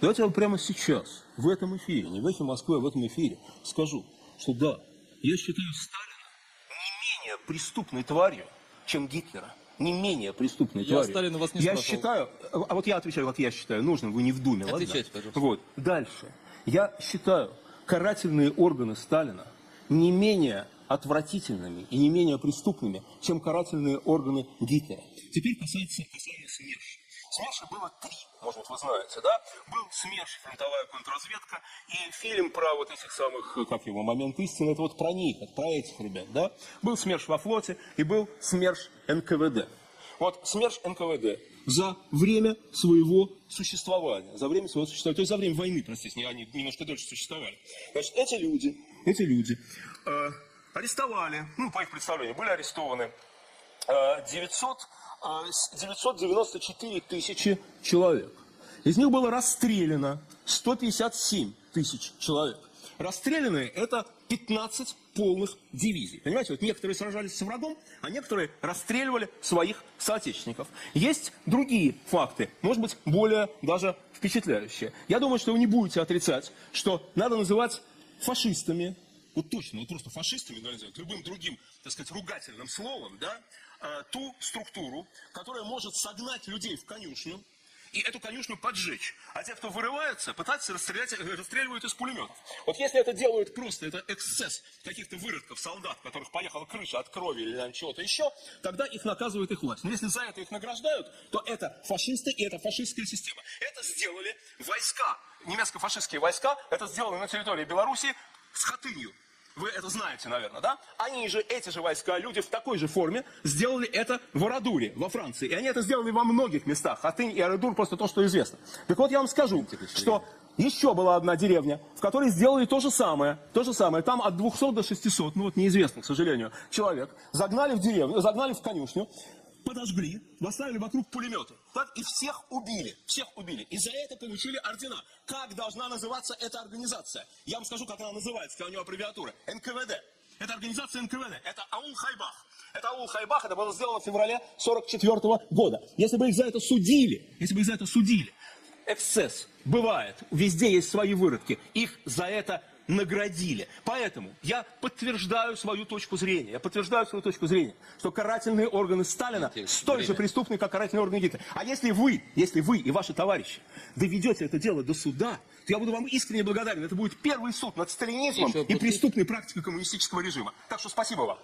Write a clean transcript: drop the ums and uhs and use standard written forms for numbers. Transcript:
Давайте я вам прямо сейчас, в этом эфире, не в «Эхе Москвы», а в этом эфире скажу, что да, я считаю Сталина не менее преступной тварью, чем Гитлера. Не менее преступной тварью. Я Сталина вас не Я спрашивал. считаю, а вот я отвечаю, вот я считаю, нужным, вы не в думе, Отвечайте, ладно? пожалуйста. Вот, дальше. Я считаю карательные органы Сталина не менее отвратительными и не менее преступными, чем карательные органы Гитлера. Теперь касается СМЕРШа. СМЕРШа было 3, может быть, вы знаете, да? Был СМЕРШ, фронтовая контрразведка, и фильм про вот этих самых, как его, момент истины, это вот про них, это про этих ребят, да? Был СМЕРШ во флоте и был СМЕРШ НКВД. Вот СМЕРШ НКВД за время своего существования, то есть за время войны, простите, они немножко дольше существовали. Значит, эти люди арестовали, ну, по их представлению, были арестованы 994 тысячи человек. Из них было расстреляно 157 тысяч человек. Расстрелянные – это 15 полных дивизий. Понимаете, вот некоторые сражались с врагом, а некоторые расстреливали своих соотечественников. Есть другие факты, может быть, более даже впечатляющие. Я думаю, что вы не будете отрицать, что надо называть фашистами, вот точно, вот просто фашистами, любым другим, так сказать, ругательным словом, да, ту структуру, которая может согнать людей в конюшню и эту конюшню поджечь. А те, кто вырывается, пытаются расстреливают из пулеметов. Вот если это делают просто, это эксцесс каких-то выродков, солдат, у которых поехала крыша от крови или чего-то еще, тогда их наказывает их власть. Но если за это их награждают, то это фашисты и это фашистская система. Это сделали войска, немецко-фашистские войска, это сделали на территории Белоруссии с Хатынью. Вы это знаете, наверное, да? Они же, эти же войска, люди в такой же форме, сделали это в Орадуре, во Франции. И они это сделали во многих местах. Хатынь и Орадур просто то, что известно. Так вот, я вам скажу, что еще была одна деревня, в которой сделали то же самое. Там от 200 до 600, ну вот неизвестно, к сожалению, человек. Загнали в деревню, загнали в конюшню, подожгли, поставили вокруг пулеметы. Так, и всех убили. И за это получили ордена. Как должна называться эта организация? Я вам скажу, как она называется, какая у нее аббревиатура. НКВД. Это организация НКВД. Это Аул-Хайбах. Это было сделано в феврале 1944 года. Если бы их за это судили, эксцесс бывает, везде есть свои выродки, их за это наградили. Поэтому я подтверждаю свою точку зрения, что карательные органы Сталина столь же преступны, как карательные органы Гитлера. А если вы и ваши товарищи доведете это дело до суда, то я буду вам искренне благодарен. Это будет первый суд над сталинизмом и преступной практикой коммунистического режима. Так что спасибо вам.